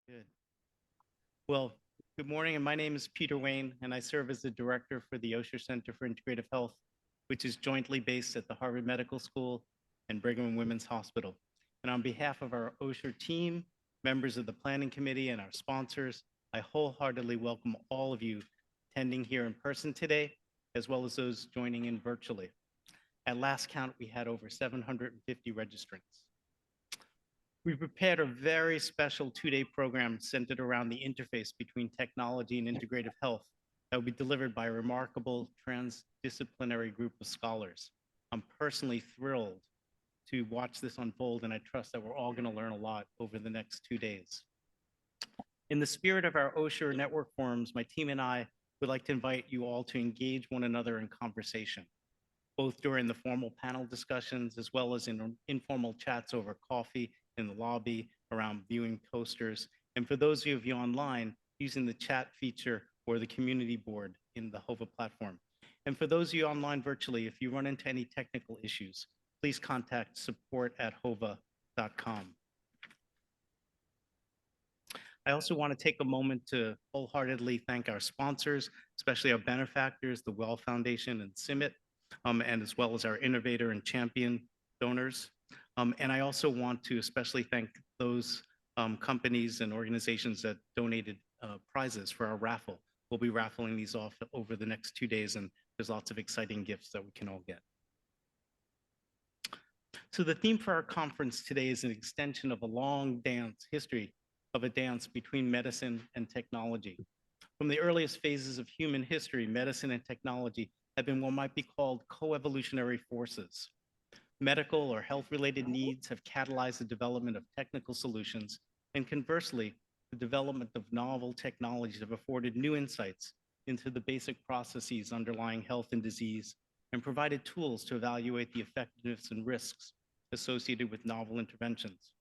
Good. Well, good morning, and my name is Peter Wayne, and I serve as the director for the Osher Center for Integrative Health, which is jointly based at the Harvard Medical School and Brigham and Women's Hospital. And on behalf of our Osher team, members of the planning committee, and our sponsors, I wholeheartedly welcome all of you attending here in person today, as well as those joining in virtually. At last count, we had over 750 registrants. We prepared a very special two-day program centered around the interface between technology and integrative health that will be delivered by a remarkable transdisciplinary group of scholars. I'm personally thrilled to watch this unfold, and I trust that we're all going to learn a lot over the next 2 days. In the spirit of our Osher network forums, my team and I would like to invite you all to engage one another in conversation, both during the formal panel discussions as well as in informal chats over coffee in the lobby around viewing posters. And for those of you online, using the chat feature or the community board in the HOVA platform. And for those of you online virtually, if you run into any technical issues, please contact support@hova.com. I also want to take a moment to wholeheartedly thank our sponsors, especially our benefactors, the Well Foundation and CIMIT, and as well as our innovator and champion donors. And I also want to especially thank those companies and organizations that donated prizes for our raffle. We'll be raffling these off over the next 2 days, and there's lots of exciting gifts that we can all get. So the theme for our conference today is an extension of a long history of a dance between medicine and technology. From the earliest phases of human history, medicine and technology have been what might be called co-evolutionary forces. Medical or health-related needs have catalyzed the development of technical solutions, and conversely, the development of novel technologies have afforded new insights into the basic processes underlying health and disease and provided tools to evaluate the effectiveness and risks associated with novel interventions.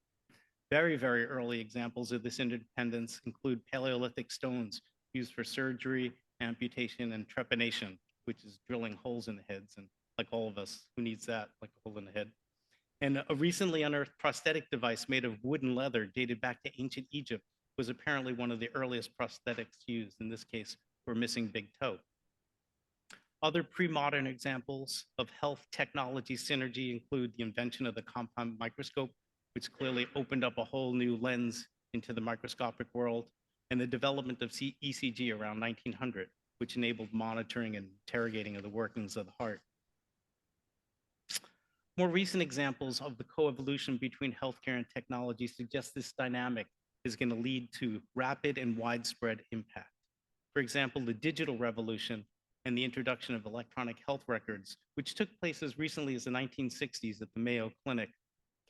Very, very early examples of this interdependence include Paleolithic stones used for surgery, amputation, and trepanation, which is drilling holes in the heads. And like all of us, who needs that, like a hole in the head? And a recently unearthed prosthetic device made of wood and leather dated back to ancient Egypt was apparently one of the earliest prosthetics used, in this case, for a missing big toe. Other pre-modern examples of health technology synergy include the invention of the compound microscope, which clearly opened up a whole new lens into the microscopic world, and the development of ECG around 1900, which enabled monitoring and interrogating of the workings of the heart. More recent examples of the coevolution between healthcare and technology suggest this dynamic is going to lead to rapid and widespread impact. For example, the digital revolution and the introduction of electronic health records, which took place as recently as the 1960s at the Mayo Clinic,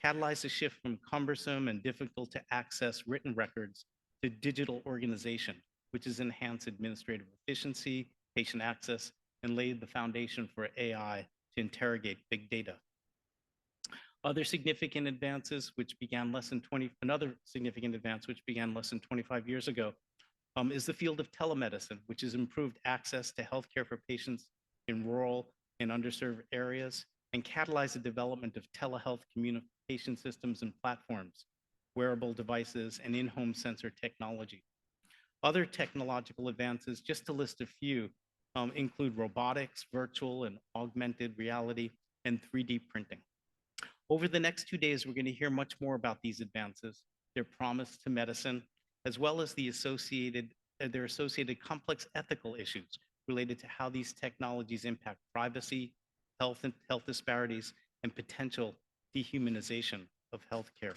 catalyzed a shift from cumbersome and difficult to access written records to digital organization, which has enhanced administrative efficiency, patient access, and laid the foundation for AI to interrogate big data. Other significant advances, which began another significant advance, which began less than 25 years ago, is the field of telemedicine, which has improved access to healthcare for patients in rural and underserved areas and catalyzed the development of telehealth communication systems and platforms, wearable devices, and in-home sensor technology. Other technological advances, just to list a few, include robotics, virtual and augmented reality, and 3D printing. Over the next 2 days, we're going to hear much more about these advances, their promise to medicine, as well as their associated complex ethical issues related to how these technologies impact privacy, health disparities, and potential dehumanization of healthcare.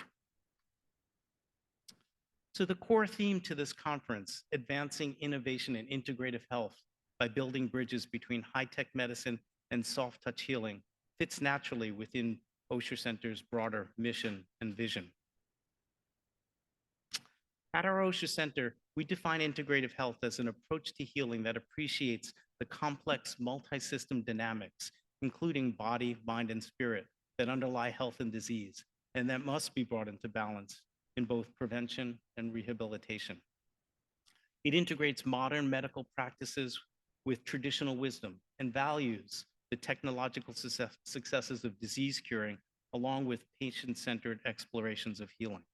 So the core theme to this conference, advancing innovation in integrative health by building bridges between high-tech medicine and soft-touch healing, fits naturally within Osher Center's broader mission and vision. At our Osher Center, we define integrative health as an approach to healing that appreciates the complex multi-system dynamics, including body, mind, and spirit, that underlie health and disease, and that must be brought into balance in both prevention and rehabilitation. It integrates modern medical practices with traditional wisdom and values the technological successes of disease curing, along with patient-centered explorations of healing.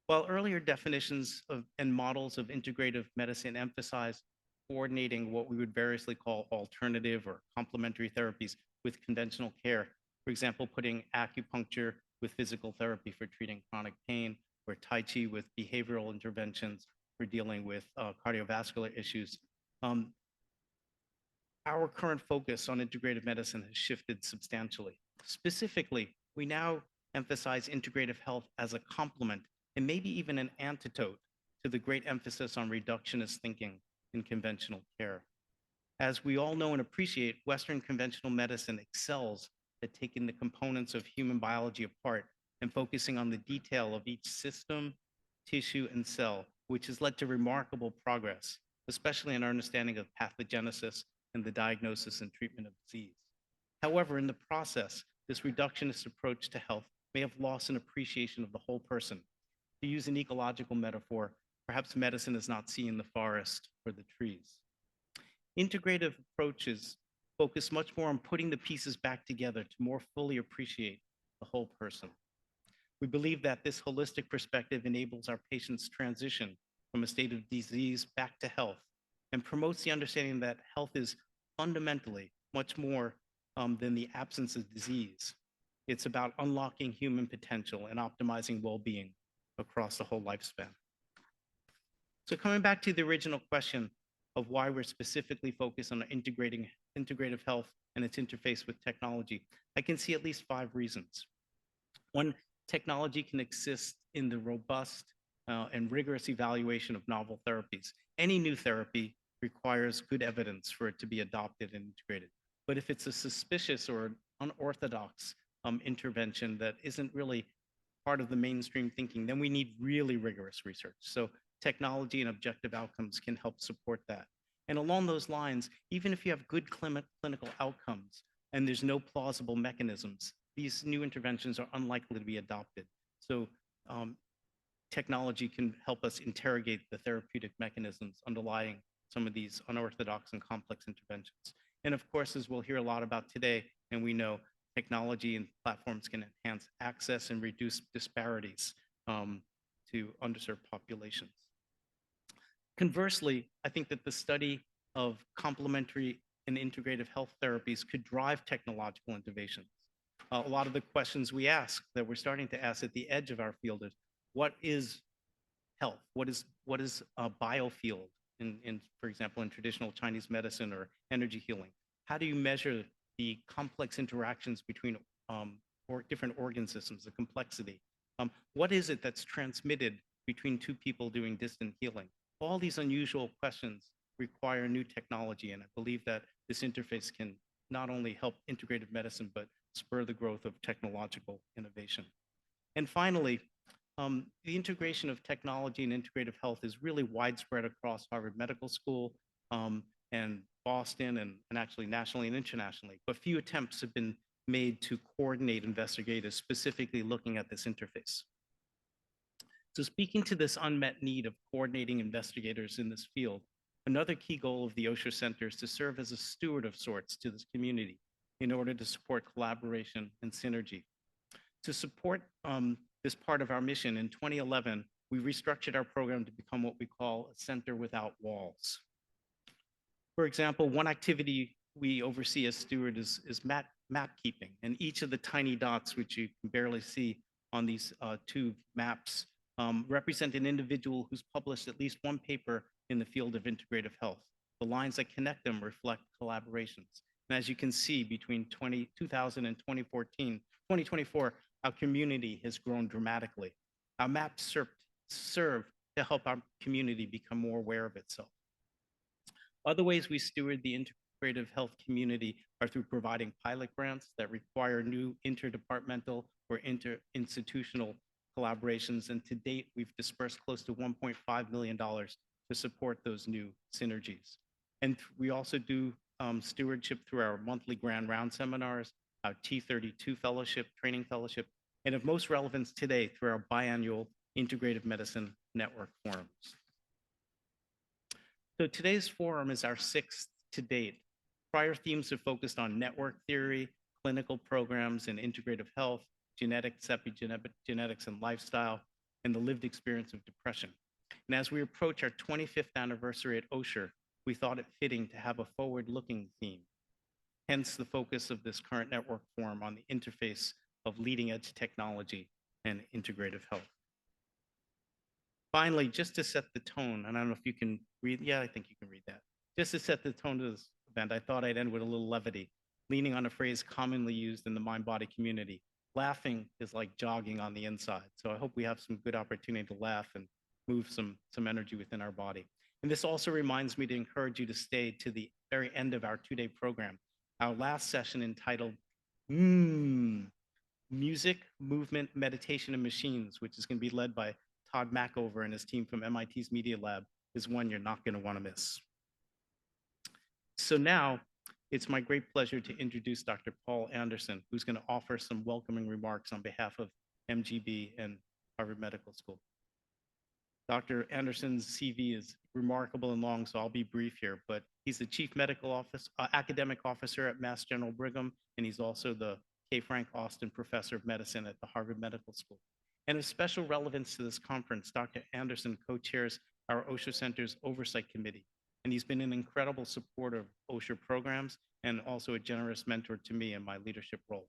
While earlier definitions of and models of integrative medicine emphasize coordinating what we would variously call alternative or complementary therapies with conventional care, for example, putting acupuncture with physical therapy for treating chronic pain, or Tai Chi with behavioral interventions for dealing with cardiovascular issues. Um, our current focus on integrative medicine has shifted substantially. Specifically, we now emphasize integrative health as a complement and maybe even an antidote to the great emphasis on reductionist thinking in conventional care. As we all know and appreciate, Western conventional medicine excels at taking the components of human biology apart and focusing on the detail of each system, tissue, and cell, which has led to remarkable progress, especially in our understanding of pathogenesis and the diagnosis and treatment of disease. However, in the process, this reductionist approach to health may have lost an appreciation of the whole person. To use an ecological metaphor, perhaps medicine is not seeing the forest for the trees. Integrative approaches focus much more on putting the pieces back together to more fully appreciate the whole person. We believe that this holistic perspective enables our patients' transition from a state of disease back to health and promotes the understanding that health is fundamentally much more than the absence of disease. It's about unlocking human potential and optimizing well-being across the whole lifespan. So coming back to the original question of why we're specifically focused on integrating integrative health and its interface with technology, I can see at least 5 reasons. One, technology can assist in the robust and rigorous evaluation of novel therapies. Any new therapy requires good evidence for it to be adopted and integrated. But if it's a suspicious or unorthodox intervention that isn't really part of the mainstream thinking, then we need really rigorous research. So technology and objective outcomes can help support that. And along those lines, even if you have good clinical outcomes and there's no plausible mechanisms, these new interventions are unlikely to be adopted. So technology can help us interrogate the therapeutic mechanisms underlying some of these unorthodox and complex interventions. And of course, as we'll hear a lot about today, and we know technology and platforms can enhance access and reduce disparities to underserved populations. Conversely, I think that the study of complementary and integrative health therapies could drive technological innovations. A lot of the questions we ask that we're starting to ask at the edge of our field is, what is health? What is a biofield for example, in traditional Chinese medicine or energy healing? How do you measure the complex interactions between different organ systems, the complexity? What is it that's transmitted between two people doing distant healing? All these unusual questions require new technology, and I believe that this interface can not only help integrative medicine, but spur the growth of technological innovation. And finally, the integration of technology and integrative health is really widespread across Harvard Medical School and Boston and actually nationally and internationally, but few attempts have been made to coordinate investigators specifically looking at this interface. So speaking to this unmet need of coordinating investigators in this field, another key goal of the Osher Center is to serve as a steward of sorts to this community in order to support collaboration and synergy. To support this part of our mission, in 2011, we restructured our program to become what we call a center without walls. For example, one activity we oversee as steward is map keeping, and each of the tiny dots, which you can barely see on these 2 maps, represent an individual who's published at least 1 paper in the field of integrative health. The lines that connect them reflect collaborations. And as you can see, between 2000 and 2024, our community has grown dramatically. Our maps serve to help our community become more aware of itself. Other ways we steward the integrative health community are through providing pilot grants that require new interdepartmental or interinstitutional collaborations. And to date, we've dispersed close to $1.5 million to support those new synergies. And we also do stewardship through our monthly Grand Round seminars, our T32 fellowship, training fellowship, and of most relevance today through our biannual Integrative Medicine Network forums. So today's forum is our 6th to date. Prior themes have focused on network theory, clinical programs in integrative health, genetics, epigenetics, and lifestyle. and the lived experience of depression. And as we approach our 25th anniversary at Osher, we thought it fitting to have a forward-looking theme. Hence the focus of this current network forum on the interface of leading-edge technology and integrative health. Finally, just to set the tone, and I don't know if you can read, yeah, I think you can read that. Just to set the tone of this event, I thought I'd end with a little levity, leaning on a phrase commonly used in the mind-body community. Laughing is like jogging on the inside. So I hope we have some good opportunity to laugh and move some energy within our body. And this also reminds me to encourage you to stay to the very end of our two-day program. Our last session entitled Music, Movement, Meditation, and Machines, which is going to be led by Todd Mackover and his team from MIT's Media Lab, is one you're not going to want to miss. So now it's my great pleasure to introduce Dr. Paul Anderson, who's going to offer some welcoming remarks on behalf of MGB and Harvard Medical School. Dr. Anderson's CV is remarkable and long, so I'll be brief here, but he's the Chief Academic Officer at Mass General Brigham, and he's also the K. Frank Austin Professor of Medicine at the Harvard Medical School. And of special relevance to this conference, Dr. Anderson co-chairs our Osher Center's Oversight Committee, and he's been an incredible supporter of Osher programs and also a generous mentor to me in my leadership role.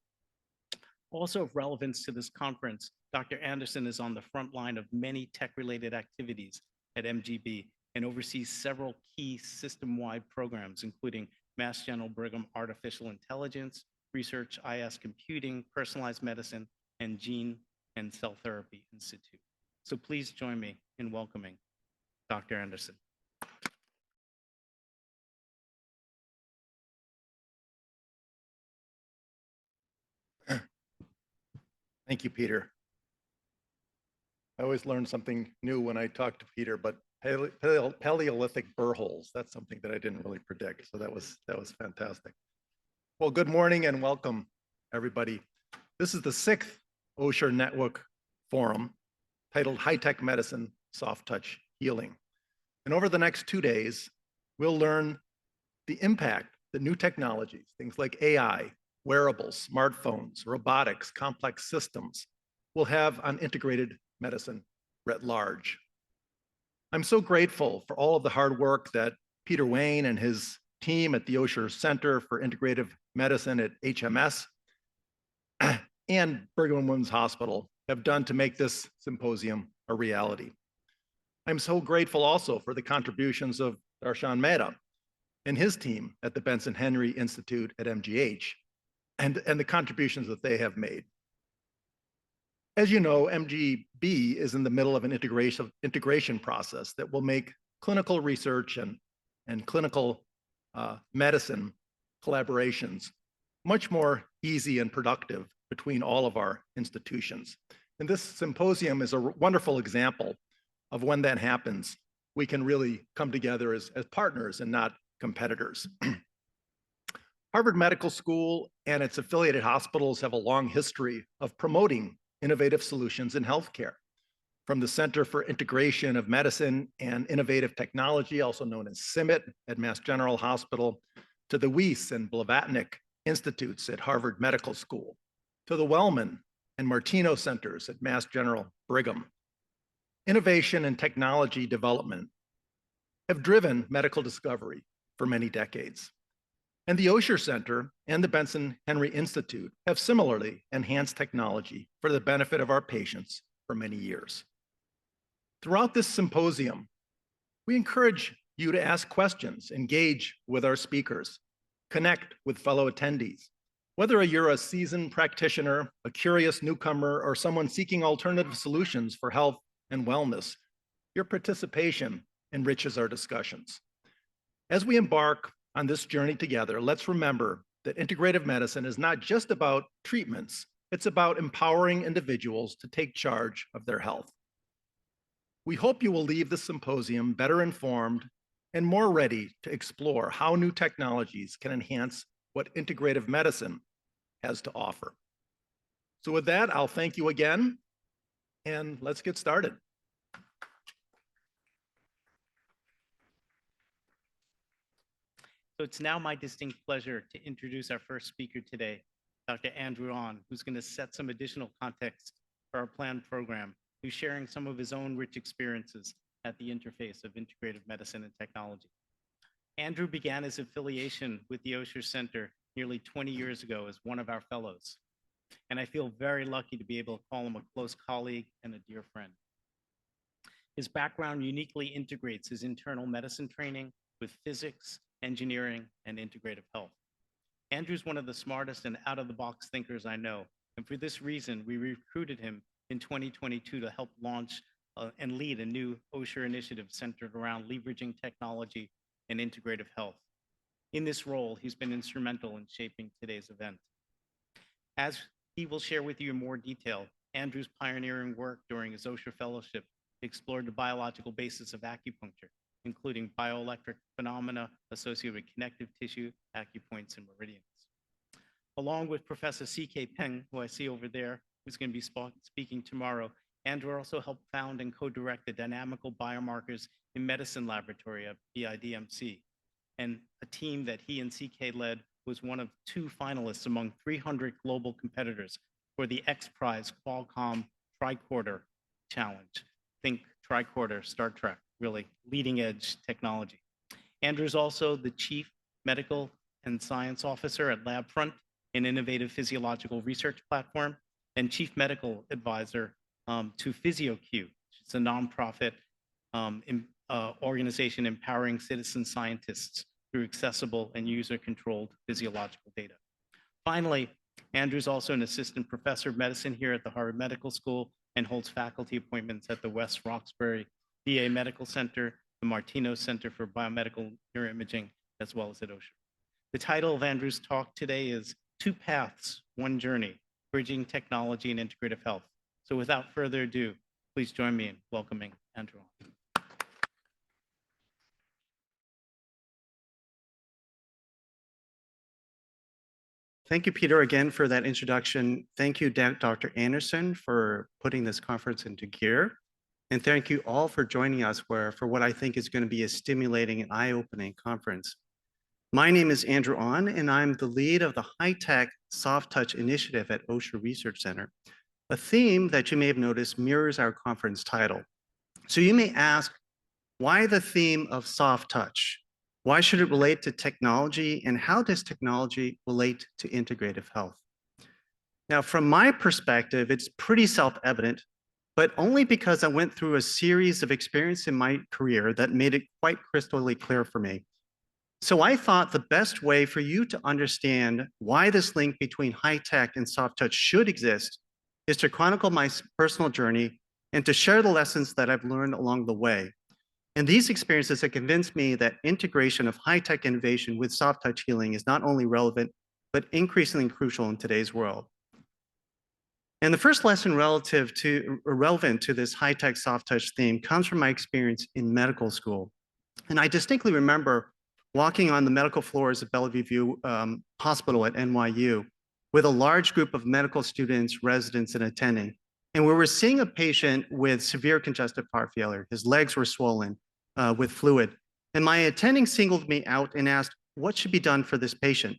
Also of relevance to this conference, Dr. Anderson is on the front line of many tech-related activities at MGB and oversees several key system-wide programs, including Mass General Brigham Artificial Intelligence, Research IS Computing, Personalized Medicine, and Gene and Cell Therapy Institute. So please join me in welcoming Dr. Anderson. Thank you, Peter. I always learn something new when I talk to Peter, but Paleolithic burr holes, that's something that I didn't really predict. So that was fantastic. Well, good morning and welcome, everybody. This is the 6th Osher Network Forum titled High-Tech Medicine, Soft Touch Healing. And over the next 2 days, we'll learn the impact that new technologies, things like AI, wearables, smartphones, robotics, complex systems, will have on integrated medicine writ large. I'm so grateful for all of the hard work that Peter Wayne and his team at the Osher Center for Integrative Medicine at HMS and Brigham and Women's Hospital have done to make this symposium a reality. I'm so grateful also for the contributions of Darshan Mehta and his team at the Benson Henry Institute at MGH and the contributions that they have made. As you know, MGB is in the middle of an integration process that will make clinical research and clinical medicine collaborations much more easy and productive between all of our institutions. And this symposium is a wonderful example of when that happens, we can really come together as partners and not competitors. Harvard Medical School and its affiliated hospitals have a long history of promoting innovative solutions in healthcare. From the Center for Integration of Medicine and Innovative Technology, also known as CIMIT at Mass General Hospital, to the Weiss and Blavatnik Institutes at Harvard Medical School, to the Wellman and Martino Centers at Mass General Brigham. Innovation and technology development have driven medical discovery for many decades. And the Osher Center and the Benson Henry Institute have similarly enhanced technology for the benefit of our patients for many years. Throughout this symposium, we encourage you to ask questions, engage with our speakers, connect with fellow attendees. Whether you're a seasoned practitioner, a curious newcomer, or someone seeking alternative solutions for health and wellness, your participation enriches our discussions. As we embark on this journey together, let's remember that integrative medicine is not just about treatments, it's about empowering individuals to take charge of their health. We hope you will leave the symposium better informed and more ready to explore how new technologies can enhance what integrative medicine has to offer. So with that, I'll thank you again, and let's get started. So it's now my distinct pleasure to introduce our first speaker today, Dr. Andrew Ahn, who's going to set some additional context for our planned program. who's sharing some of his own rich experiences at the interface of integrative medicine and technology. Andrew began his affiliation with the Osher Center nearly 20 years ago as one of our fellows, and I feel very lucky to be able to call him a close colleague and a dear friend. His background uniquely integrates his internal medicine training with physics, engineering, and integrative health. Andrew's one of the smartest and out-of-the-box thinkers I know, and for this reason, we recruited him in 2022 to help launch and lead a new Osher initiative centered around leveraging technology and integrative health. In this role, he's been instrumental in shaping today's event. As he will share with you in more detail, Andrew's pioneering work during his Osher Fellowship explored the biological basis of acupuncture, including bioelectric phenomena associated with connective tissue, acupoints, and meridians. Along with Professor C.K. Peng, who I see over there, who's going to be speaking tomorrow, Andrew also helped found and co-direct the Dynamical Biomarkers in Medicine Laboratory at BIDMC. And a team that he and CK led was one of 2 finalists among 300 global competitors for the X Prize Qualcomm Tricorder Challenge. Think tricorder, Star Trek, really leading edge technology. Andrew's also the Chief Medical and Science Officer at Labfront, an innovative physiological research platform, and Chief Medical Advisor to PhysioQ, it's a nonprofit organization empowering citizen scientists through accessible and user-controlled physiological data. Finally, Andrew's also an assistant professor of medicine here at the Harvard Medical School and holds faculty appointments at the West Roxbury VA Medical Center, the Martino Center for Biomedical Neuroimaging, as well as at Osher. The title of Andrew's talk today is 2 Paths, 1 Journey, Bridging Technology and Integrative Health. So without further ado, please join me in welcoming Andrew. Thank you, Peter, again for that introduction. Thank you, Dr. Anderson, for putting this conference into gear. And thank you all for joining us for what I think is going to be a stimulating and eye-opening conference. My name is Andrew Ahn, and I'm the lead of the High-Tech Soft Touch Initiative at Osher Research Center. A theme that you may have noticed mirrors our conference title. So you may ask, why the theme of soft touch? Why should it relate to technology, and how does technology relate to integrative health? Now, from my perspective, it's pretty self-evident, but only because I went through a series of experiences in my career that made it quite crystally clear for me. So I thought the best way for you to understand why this link between high tech and soft touch should exist is to chronicle my personal journey and to share the lessons that I've learned along the way. And these experiences have convinced me that integration of high-tech innovation with soft touch healing is not only relevant, but increasingly crucial in today's world. And the first lesson relevant to this high-tech soft touch theme comes from my experience in medical school. And I distinctly remember walking on the medical floors of Bellevue View Hospital at NYU with a large group of medical students, residents, and attending. And we were seeing a patient with severe congestive heart failure. His legs were swollen with fluid. And my attending singled me out and asked, what should be done for this patient?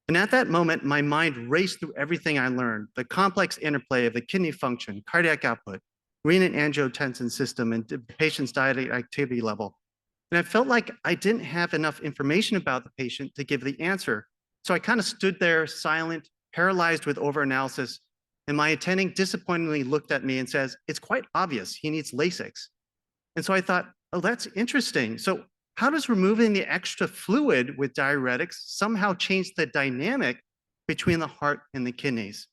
And at that moment, my mind raced through everything I learned, the complex interplay of the kidney function, cardiac output, renin-angiotensin system, and the patient's diet activity level. And I felt like I didn't have enough information about the patient to give the answer. So I kind of stood there silent, paralyzed with overanalysis. And my attending disappointingly looked at me and says, it's quite obvious, he needs Lasix. And so I thought, oh, that's interesting. So how does removing the extra fluid with diuretics somehow change the dynamic between the heart and the kidneys?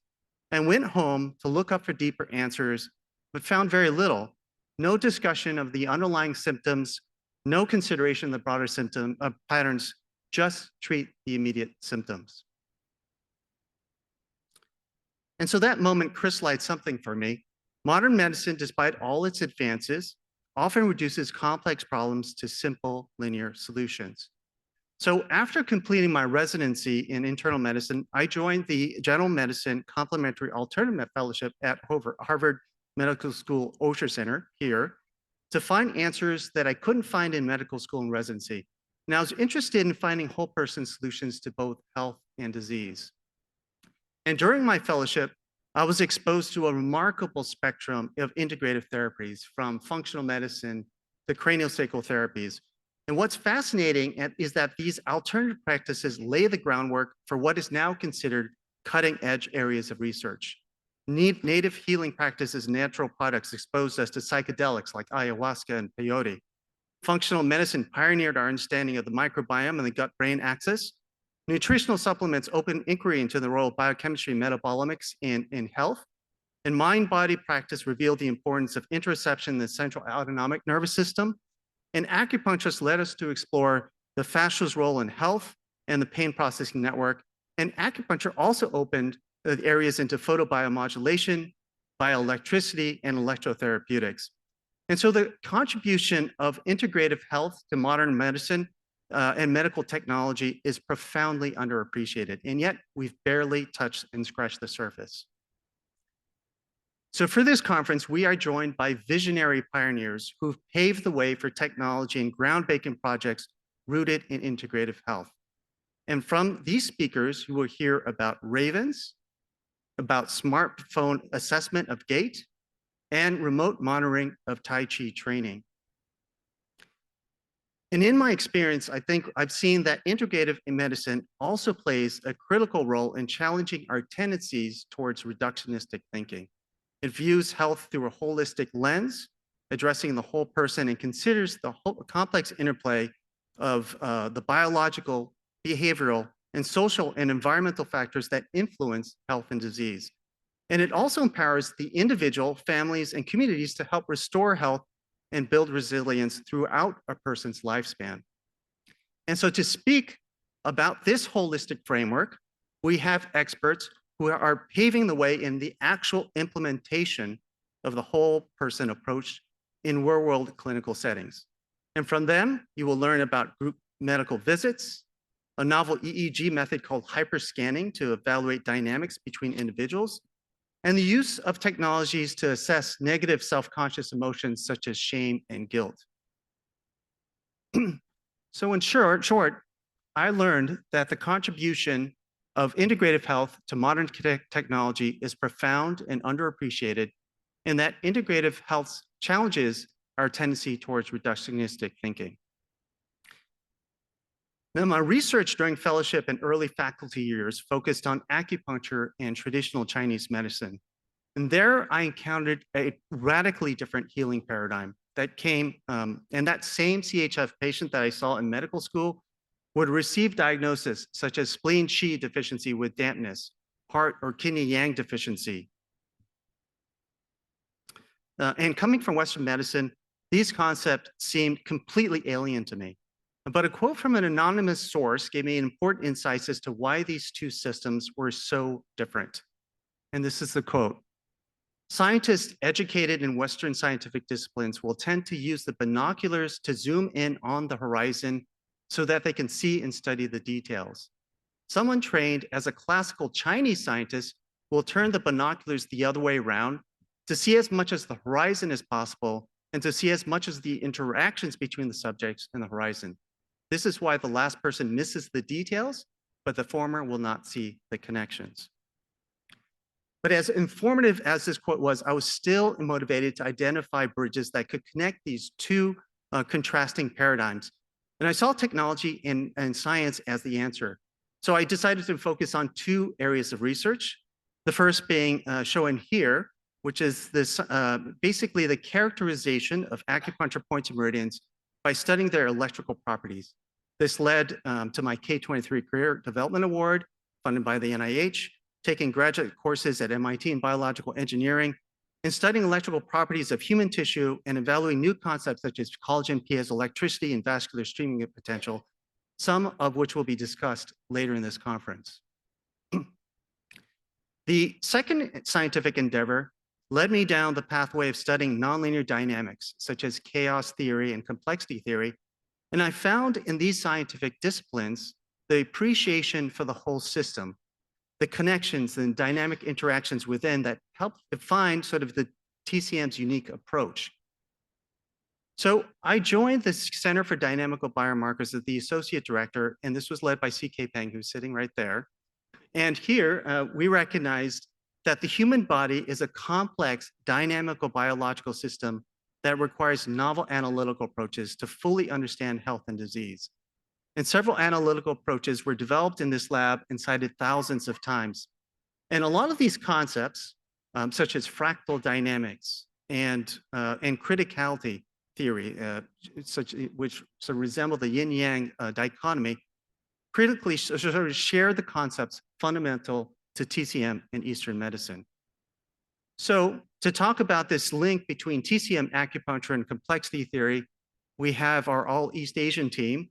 And went home to look up for deeper answers, but found very little. No discussion of the underlying symptoms, no consideration of the broader symptom patterns, just treat the immediate symptoms. And so that moment crystallized something for me. Modern medicine, despite all its advances, often reduces complex problems to simple linear solutions. So after completing my residency in internal medicine, I joined the General Medicine Complementary Alternative Fellowship at Harvard Medical School Osher Center here to find answers that I couldn't find in medical school and residency. And I was interested in finding whole person solutions to both health and disease. And during my fellowship, I was exposed to a remarkable spectrum of integrative therapies, from functional medicine to craniosacral therapies. And what's fascinating is that these alternative practices lay the groundwork for what is now considered cutting-edge areas of research. Native healing practices, natural products exposed us to psychedelics like ayahuasca and peyote. Functional medicine pioneered our understanding of the microbiome and the gut-brain axis. Nutritional supplements opened inquiry into the role of biochemistry and metabolomics in health. And mind-body practice revealed the importance of interoception in the central autonomic nervous system. And acupuncturists led us to explore the fascia's role in health and the pain processing network. And acupuncture also opened the areas into photobiomodulation, bioelectricity, and electrotherapeutics. And so the contribution of integrative health to modern medicine and medical technology is profoundly underappreciated, and yet we've barely touched and scratched the surface. So for this conference, we are joined by visionary pioneers who've paved the way for technology and groundbreaking projects rooted in integrative health. And from these speakers, you will hear about ravens, about smartphone assessment of gait, and remote monitoring of Tai Chi training. And in my experience, I think I've seen that integrative medicine also plays a critical role in challenging our tendencies towards reductionistic thinking. It views health through a holistic lens, addressing the whole person, and considers the whole complex interplay of the biological, behavioral, and social and environmental factors that influence health and disease. And it also empowers the individual, families, and communities to help restore health and build resilience throughout a person's lifespan. And so to speak about this holistic framework, we have experts who are paving the way in the actual implementation of the whole person approach in real-world clinical settings. And from them, you will learn about group medical visits, a novel EEG method called hyperscanning to evaluate dynamics between individuals, and the use of technologies to assess negative self-conscious emotions such as shame and guilt. So in short, I learned that the contribution of integrative health to modern technology is profound and underappreciated, and that integrative health's challenges our tendency towards reductionistic thinking. Now, my research during fellowship and early faculty years focused on acupuncture and traditional Chinese medicine. And there I encountered a radically different healing paradigm that came, and that same CHF patient that I saw in medical school would receive diagnosis such as spleen qi deficiency with dampness, heart or kidney yang deficiency. And coming from Western medicine, these concepts seemed completely alien to me. But a quote from an anonymous source gave me important insights as to why these two systems were so different. And this is the quote: "Scientists educated in Western scientific disciplines will tend to use the binoculars to zoom in on the horizon so that they can see and study the details. Someone trained as a classical Chinese scientist will turn the binoculars the other way around to see as much as the horizon as possible and to see as much as the interactions between the subjects and the horizon. This is why the last person misses the details, but the former will not see the connections." But as informative as this quote was, I was still motivated to identify bridges that could connect these two contrasting paradigms. And I saw technology and science as the answer. So I decided to focus on two areas of research. The first being shown here, which is this basically the characterization of acupuncture points and meridians by studying their electrical properties. This led to my K-23 Career Development Award, funded by the NIH, taking graduate courses at MIT in biological engineering, and studying electrical properties of human tissue and evaluating new concepts such as collagen, piezoelectricity, and vascular streaming potential, some of which will be discussed later in this conference. The second scientific endeavor led me down the pathway of studying nonlinear dynamics, such as chaos theory and complexity theory, and I found in these scientific disciplines the appreciation for the whole system, the connections and dynamic interactions within that help define sort of the TCM's unique approach. So I joined the Center for Dynamical Biomarkers as the associate director, and this was led by C.K. Peng, who's sitting right there. And here we recognized that the human body is a complex dynamical biological system that requires novel analytical approaches to fully understand health and disease. And several analytical approaches were developed in this lab and cited thousands of times. And a lot of these concepts, such as fractal dynamics and criticality theory, which resemble the yin-yang dichotomy, critically sort of share the concepts fundamental to TCM and Eastern medicine. So to talk about this link between TCM acupuncture and complexity theory, we have our all East Asian team,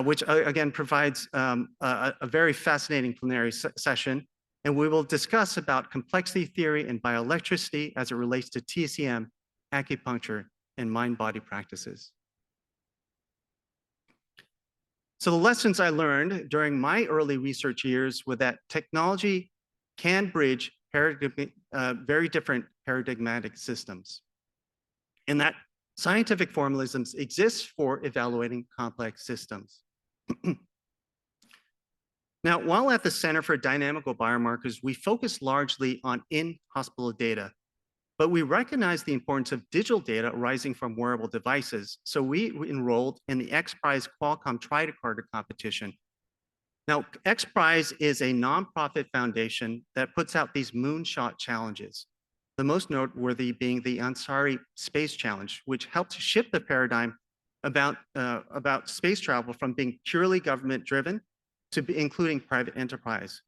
which again provides a very fascinating plenary session. And we will discuss about complexity theory and bioelectricity as it relates to TCM, acupuncture, and mind-body practices. So the lessons I learned during my early research years were that technology can bridge very different paradigmatic systems, and that scientific formalisms exist for evaluating complex systems. Now, while at the Center for Dynamical Biomarkers, we focus largely on in-hospital data, but we recognize the importance of digital data arising from wearable devices. So we enrolled in the XPRIZE Qualcomm Tridecarder competition. Now, XPRIZE is a nonprofit foundation that puts out these moonshot challenges. The most noteworthy being the Ansari Space Challenge, which helped shift the paradigm about space travel from being purely government-driven to including private enterprise.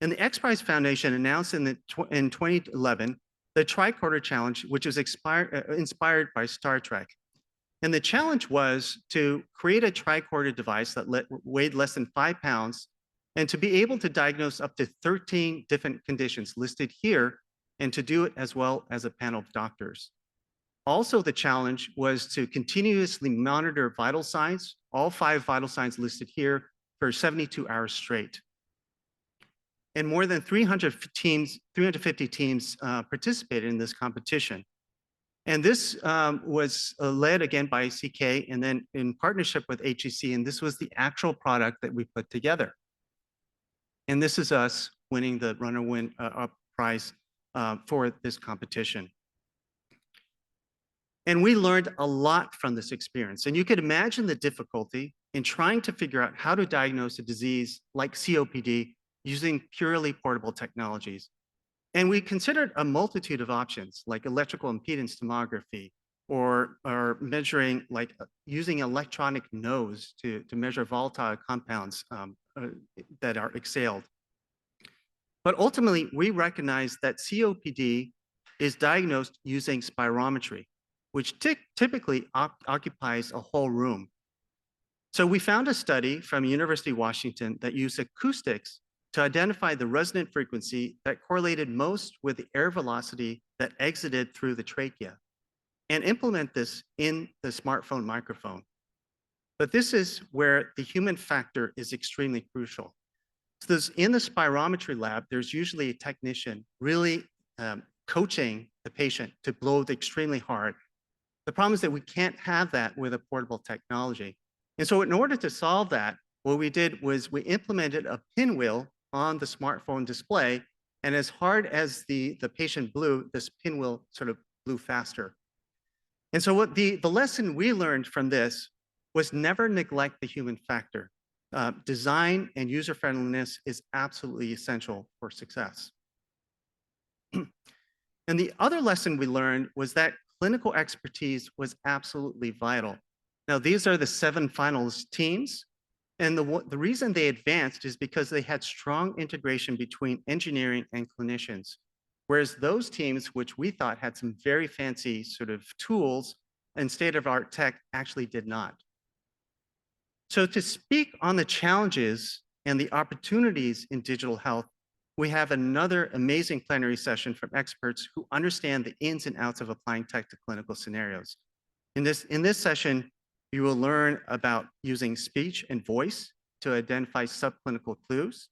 And the XPRIZE Foundation announced in 2011 the Tricorder Challenge, which was inspired by Star Trek. And the challenge was to create a tricorder device that weighed less than 5 pounds and to be able to diagnose up to 13 different conditions listed here, and to do it as well as a panel of doctors. Also, the challenge was to continuously monitor vital signs, all 5 vital signs listed here, for 72 hours straight. And more than 350 teams participated in this competition. And this was led again by CK and then in partnership with HEC, and this was the actual product that we put together. And this is us winning the runner-win prize for this competition. And we learned a lot from this experience. And you could imagine the difficulty in trying to figure out how to diagnose a disease like COPD using purely portable technologies. And we considered a multitude of options like electrical impedance tomography or measuring, like using electronic nose to measure volatile compounds that are exhaled. But ultimately, we recognized that COPD is diagnosed using spirometry, which typically occupies a whole room. So we found a study from University of Washington that used acoustics to identify the resonant frequency that correlated most with the air velocity that exited through the trachea, and implement this in the smartphone microphone. But this is where the human factor is extremely crucial. So in the spirometry lab, there's usually a technician really coaching the patient to blow extremely hard. The problem is that we can't have that with a portable technology. And so in order to solve that, what we did was we implemented a pinwheel on the smartphone display, and as hard as the patient blew, this pinwheel sort of blew faster. And so what the lesson we learned from this was never neglect the human factor. Design and user-friendliness is absolutely essential for success. And the other lesson we learned was that clinical expertise was absolutely vital. Now, these are the 7 finalist teams. And the reason they advanced is because they had strong integration between engineering and clinicians. Whereas those teams, which we thought had some very fancy sort of tools and state-of-the-art tech, actually did not. So to speak on the challenges and the opportunities in digital health, we have another amazing plenary session from experts who understand the ins and outs of applying tech to clinical scenarios. In this session, you will learn about using speech and voice to identify subclinical clues,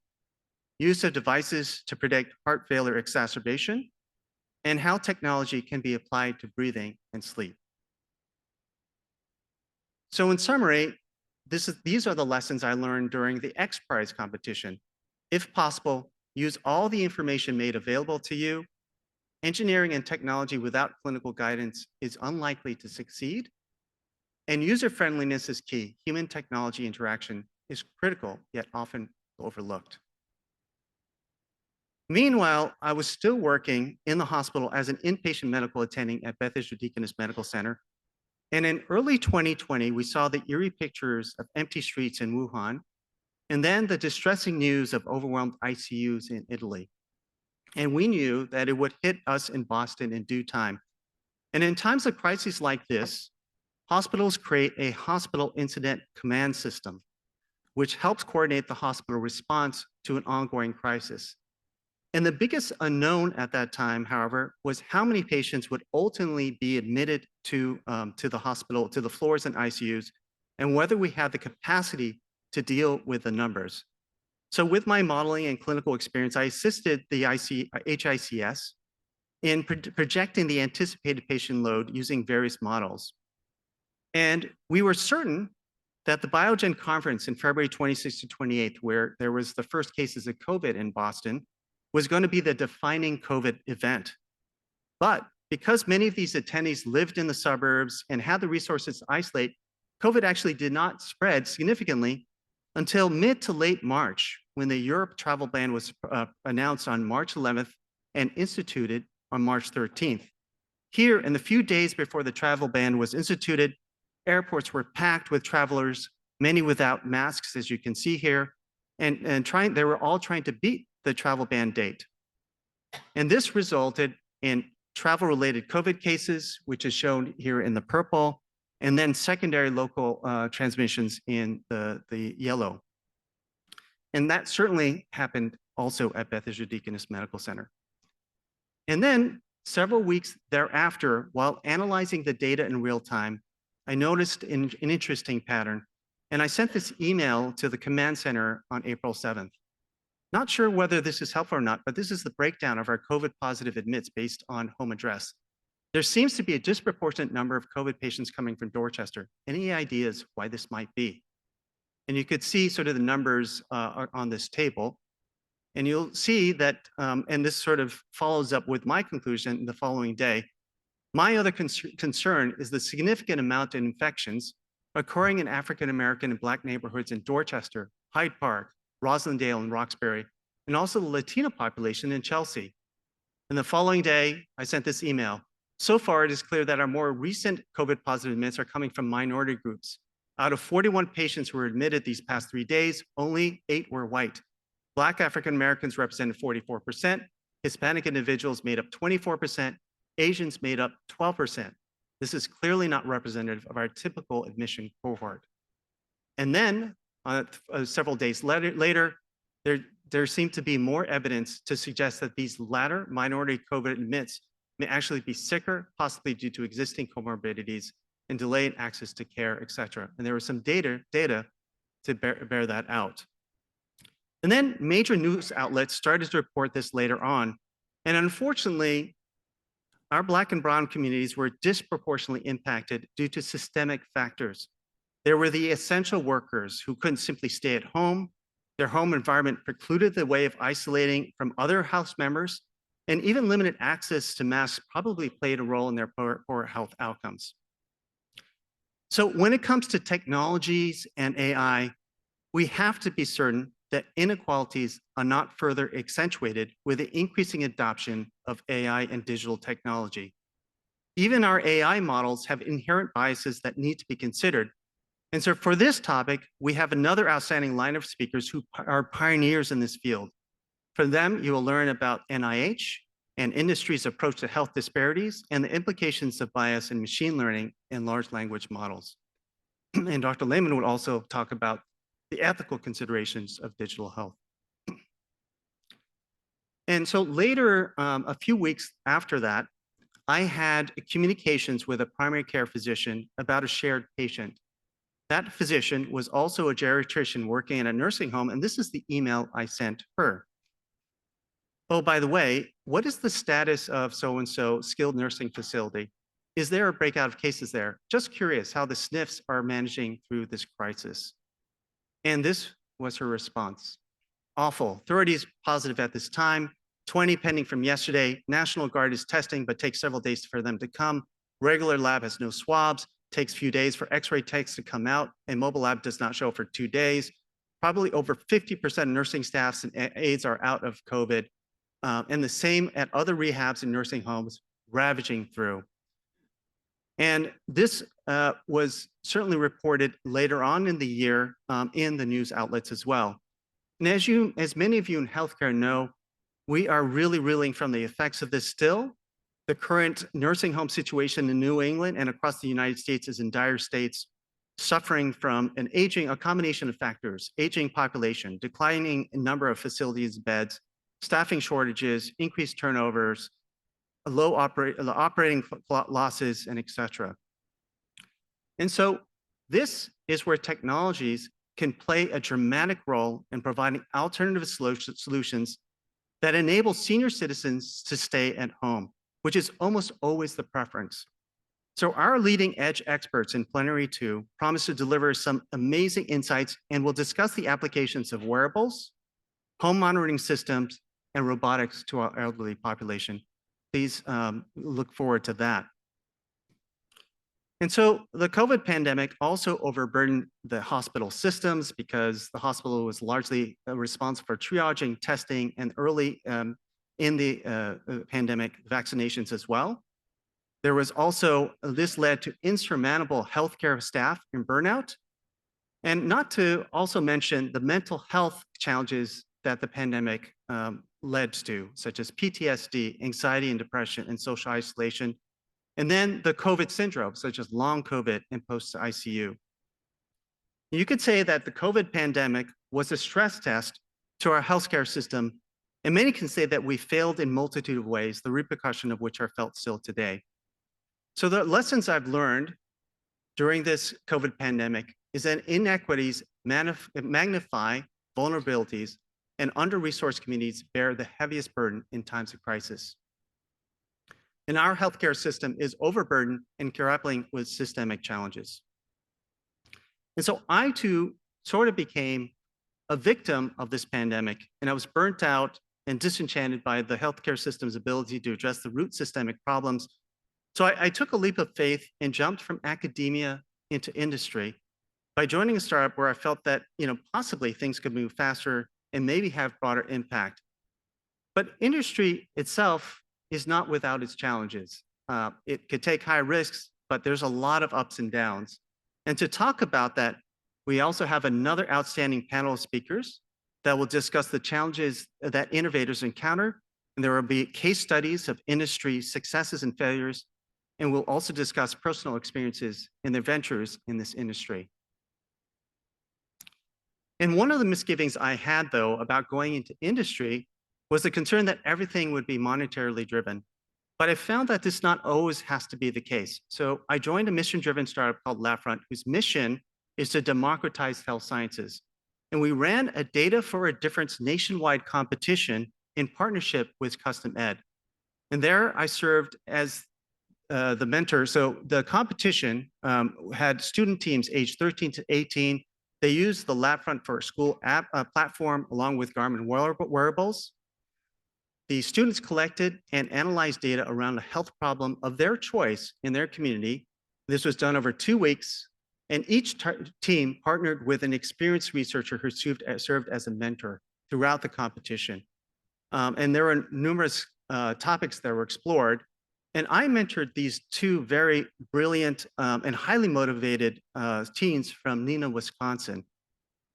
use of devices to predict heart failure exacerbation, and how technology can be applied to breathing and sleep. So in summary, these are the lessons I learned during the XPRIZE competition. If possible, use all the information made available to you. Engineering and technology without clinical guidance is unlikely to succeed. And user friendliness is key. Human technology interaction is critical, yet often overlooked. Meanwhile, I was still working in the hospital as an inpatient medical attending at Beth Israel Deaconess Medical Center. And in early 2020, we saw the eerie pictures of empty streets in Wuhan, and then the distressing news of overwhelmed ICUs in Italy. And we knew that it would hit us in Boston in due time. And in times of crises like this, hospitals create a hospital incident command system, which helps coordinate the hospital response to an ongoing crisis. And the biggest unknown at that time, however, was how many patients would ultimately be admitted to the hospital, to the floors and ICUs, and whether we had the capacity to deal with the numbers. So with my modeling and clinical experience, I assisted the HICS in projecting the anticipated patient load using various models. And we were certain that the Biogen conference in February 26th to 28th, where there was the first cases of COVID in Boston, was going to be the defining COVID event. But because many of these attendees lived in the suburbs and had the resources to isolate, COVID actually did not spread significantly until mid to late March, when the Europe travel ban was announced on March 11th and instituted on March 13th. Here, in the few days before the travel ban was instituted, airports were packed with travelers, many without masks, as you can see here, and they were all trying to beat the travel ban date. And this resulted in travel-related COVID cases, which is shown here in the purple, and then secondary local transmissions in the yellow. And that certainly happened also at Beth Israel Deaconess Medical Center. And then several weeks thereafter, while analyzing the data in real time, I noticed an interesting pattern. And I sent this email to the command center on April 7th. Not sure whether this is helpful or not, but this is the breakdown of our COVID positive admits based on home address. There seems to be a disproportionate number of COVID patients coming from Dorchester. Any ideas why this might be? And you could see sort of the numbers on this table. And you'll see that, and this sort of follows up with my conclusion the following day. My other concern is the significant amount of infections occurring in African-American and Black neighborhoods in Dorchester, Hyde Park, Roslindale, and Roxbury, and also the Latino population in Chelsea. And the following day, I sent this email. So far, it is clear that our more recent COVID positive admits are coming from minority groups. Out of 41 patients who were admitted these past 3 days, only 8 were white. Black African-Americans represented 44%, Hispanic individuals made up 24%, Asians made up 12%. This is clearly not representative of our typical admission cohort. And then several days later, there seemed to be more evidence to suggest that these latter minority COVID admits may actually be sicker, possibly due to existing comorbidities and delay in access to care, et cetera. And there was some data to bear that out. And then major news outlets started to report this later on. And unfortunately, our Black and Brown communities were disproportionately impacted due to systemic factors. There were the essential workers who couldn't simply stay at home. Their home environment precluded the way of isolating from other house members, and even limited access to masks probably played a role in their poor health outcomes. So when it comes to technologies and AI, we have to be certain that inequalities are not further accentuated with the increasing adoption of AI and digital technology. Even our AI models have inherent biases that need to be considered. And so for this topic, we have another outstanding line of speakers who are pioneers in this field. For them, you will learn about NIH and industry's approach to health disparities and the implications of bias in machine learning and large language models. And Dr. Lehman would also talk about the ethical considerations of digital health. And so later, a few weeks after that, I had communications with a primary care physician about a shared patient. That physician was also a geriatrician working in a nursing home, and this is the email I sent her. Oh, by the way, what is the status of so-and-so skilled nursing facility? Is there a breakout of cases there? Just curious how the SNFs are managing through this crisis. And this was her response. awful. 30 is positive at this time, 20 pending from yesterday. National Guard is testing, but takes several days for them to come. Regular lab has no swabs, takes a few days for X-ray techs to come out, and mobile lab does not show for 2 days. Probably over 50% of nursing staffs and aides are out of COVID, and the same at other rehabs and nursing homes, ravaging through. And this was certainly reported later on in the year in the news outlets as well. And as many of you in healthcare know, we are really reeling from the effects of this still. The current nursing home situation in New England and across the United States is in dire states, suffering from a combination of factors: aging population, declining number of facilities beds, staffing shortages, increased turnovers, low operating losses, and et cetera. And so this is where technologies can play a dramatic role in providing alternative solutions that enable senior citizens to stay at home, which is almost always the preference. So our leading edge experts in Plenary 2 promise to deliver some amazing insights, and will discuss the applications of wearables, home monitoring systems, and robotics to our elderly population. Please look forward to that. And so the COVID pandemic also overburdened the hospital systems, because the hospital was largely responsible for triaging, testing, and early in the pandemic vaccinations as well. There was also, this led to insurmountable healthcare staff and burnout, and not to also mention the mental health challenges that the pandemic led to, such as PTSD, anxiety and depression, and social isolation. And then the COVID syndrome, such as long COVID and post-ICU. You could say that the COVID pandemic was a stress test to our healthcare system, and many can say that we failed in a multitude of ways, the repercussion of which are felt still today. So the lessons I've learned during this COVID pandemic is that inequities magnify vulnerabilities, and under-resourced communities bear the heaviest burden in times of crisis. And our healthcare system is overburdened and grappling with systemic challenges. And so I too sort of became a victim of this pandemic, and I was burnt out and disenchanted by the healthcare system's ability to address the root systemic problems. So I took a leap of faith and jumped from academia into industry by joining a startup where I felt that, possibly things could move faster and maybe have broader impact. But industry itself is not without its challenges. It could take high risks, but there's a lot of ups and downs. And to talk about that, we also have another outstanding panel of speakers that will discuss the challenges that innovators encounter. And there will be case studies of industry successes and failures. And we'll also discuss personal experiences and their ventures in this industry. And one of the misgivings I had, though, about going into industry was the concern that everything would be monetarily driven. But I found that this not always has to be the case. So I joined a mission-driven startup called Labfront, whose mission is to democratize health sciences. And we ran a Data for a Difference nationwide competition in partnership with Custom Ed. And there I served as the mentor. So the competition had student teams aged 13 to 18. They used the Labfront for School app platform along with Garmin wearables. The students collected and analyzed data around a health problem of their choice in their community. This was done over 2 weeks, and each team partnered with an experienced researcher who served as a mentor throughout the competition. And there were numerous topics that were explored. And I mentored these 2 very brilliant and highly motivated teens from Neenah, Wisconsin.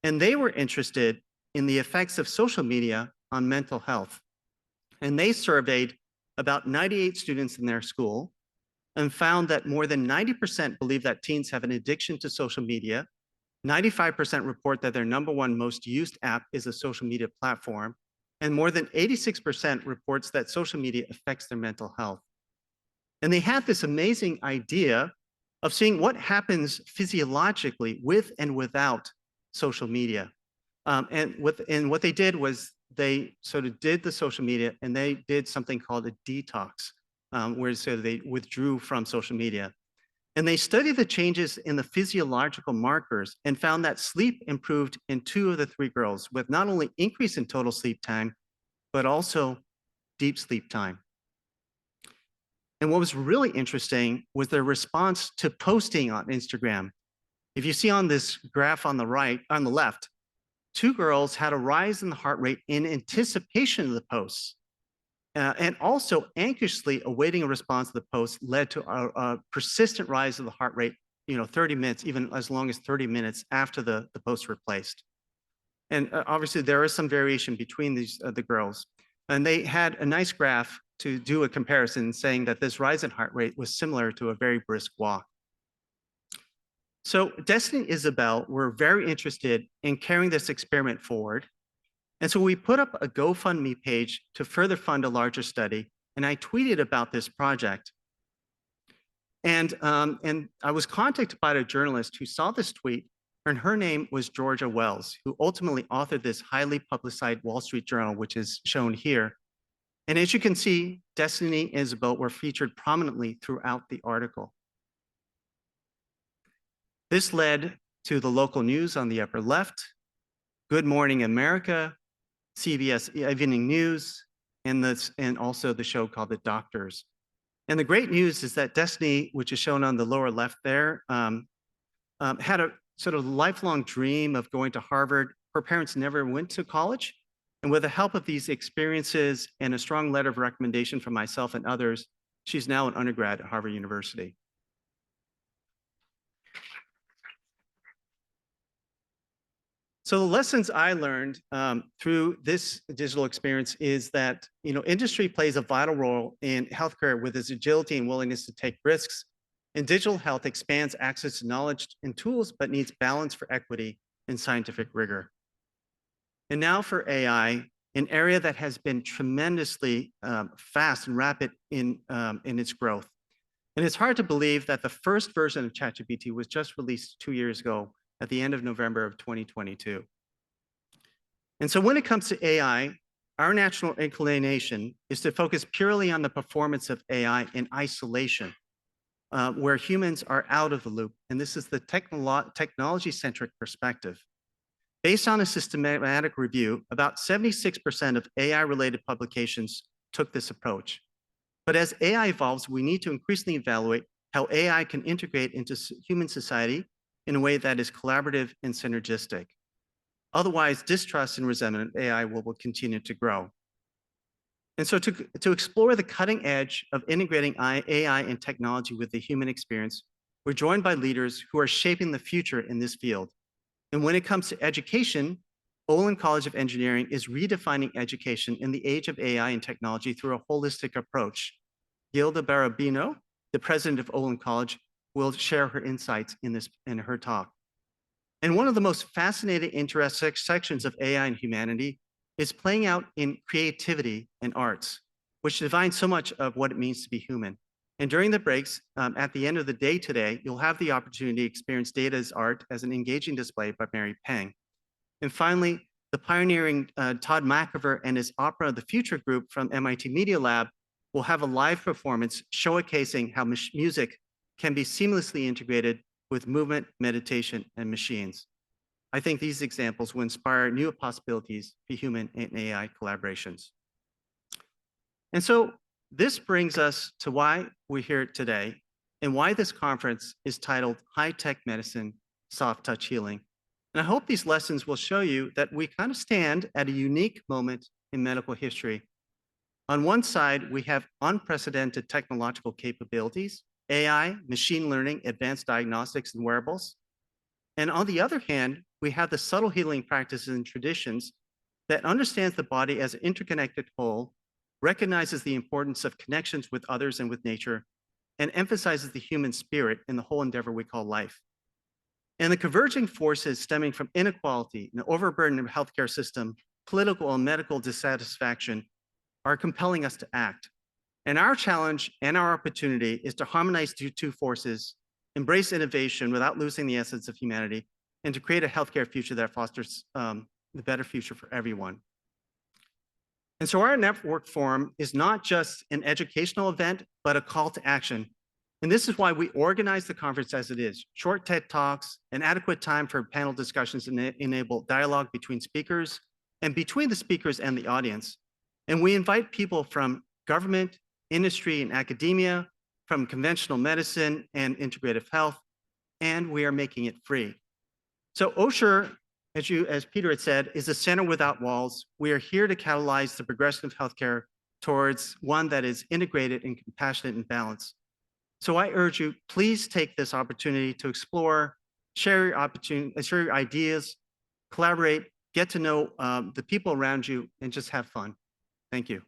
And they were interested in the effects of social media on mental health. And they surveyed about 98 students in their school and found that more than 90% believe that teens have an addiction to social media. 95% report that their #1 most used app is a social media platform. And more than 86% reports that social media affects their mental health. And they had this amazing idea of seeing what happens physiologically with and without social media. And what they did was they sort of did the social media, and they did something called a detox, where so they withdrew from social media. And they studied the changes in the physiological markers and found that sleep improved in 2 of the 3 girls, with not only increase in total sleep time, but also deep sleep time. And what was really interesting was their response to posting on Instagram. If you see on this graph on the left, 2 girls had a rise in the heart rate in anticipation of the posts. And also anxiously awaiting a response to the post led to a persistent rise of the heart rate, 30 minutes, even as long as 30 minutes after the posts were placed. And obviously there is some variation between the girls. And they had a nice graph to do a comparison saying that this rise in heart rate was similar to a very brisk walk. So Destiny and Isabel were very interested in carrying this experiment forward. And so we put up a GoFundMe page to further fund a larger study. And I tweeted about this project. And I was contacted by a journalist who saw this tweet, and her name was Georgia Wells, who ultimately authored this highly publicized Wall Street Journal, which is shown here. And as you can see, Destiny and Isabel were featured prominently throughout the article. This led to the local news on the upper left, Good Morning America, CBS Evening News, and also the show called The Doctors. And the great news is that Destiny, which is shown on the lower left there, had a sort of lifelong dream of going to Harvard. Her parents never went to college. And with the help of these experiences and a strong letter of recommendation from myself and others, she's now an undergrad at Harvard University. So the lessons I learned through this digital experience is that industry plays a vital role in healthcare with its agility and willingness to take risks. And digital health expands access to knowledge and tools, but needs balance for equity and scientific rigor. And now for AI, an area that has been tremendously fast and rapid in its growth. And it's hard to believe that the first version of ChatGPT was just released 2 years ago at the end of November of 2022. And so when it comes to AI, our natural inclination is to focus purely on the performance of AI in isolation, where humans are out of the loop. And this is the technology-centric perspective. Based on a systematic review, about 76% of AI-related publications took this approach. But as AI evolves, we need to increasingly evaluate how AI can integrate into human society in a way that is collaborative and synergistic. Otherwise, distrust and resentment of AI will continue to grow. And so to explore the cutting edge of integrating AI and technology with the human experience, we're joined by leaders who are shaping the future in this field. And when it comes to education, Olin College of Engineering is redefining education in the age of AI and technology through a holistic approach. Gilda Barabino, the president of Olin College, will share her insights in her talk. And one of the most fascinating intersections of AI and humanity is playing out in creativity and arts, which defines so much of what it means to be human. And during the breaks, at the end of the day today, you'll have the opportunity to experience Data's art as an engaging display by Mary Pang. And finally, the pioneering Todd McIver and his Opera of the Future group from MIT Media Lab will have a live performance showcasing how music can be seamlessly integrated with movement, meditation, and machines. I think these examples will inspire new possibilities for human and AI collaborations. And so this brings us to why we're here today and why this conference is titled High-Tech Medicine, Soft Touch Healing. And I hope these lessons will show you that we kind of stand at a unique moment in medical history. On one side, we have unprecedented technological capabilities, AI, machine learning, advanced diagnostics, and wearables. And on the other hand, we have the subtle healing practices and traditions that understands the body as an interconnected whole, recognizes the importance of connections with others and with nature, and emphasizes the human spirit in the whole endeavor we call life. And the converging forces stemming from inequality, an overburdened healthcare system, political and medical dissatisfaction are compelling us to act. And our challenge and our opportunity is to harmonize these two forces, embrace innovation without losing the essence of humanity, and to create a healthcare future that fosters the better future for everyone. And so our network forum is not just an educational event, but a call to action. And this is why we organize the conference as it is. Short TED Talks and adequate time for panel discussions enable dialogue between speakers and between the speakers and the audience. And we invite people from government, industry, and academia, from conventional medicine and integrative health, and we are making it free. So Osher, as Peter had said, is a center without walls. We are here to catalyze the progression of healthcare towards one that is integrated and compassionate and balanced. So I urge you, please take this opportunity to explore, share your ideas, collaborate, get to know the people around you, and just have fun. Thank you.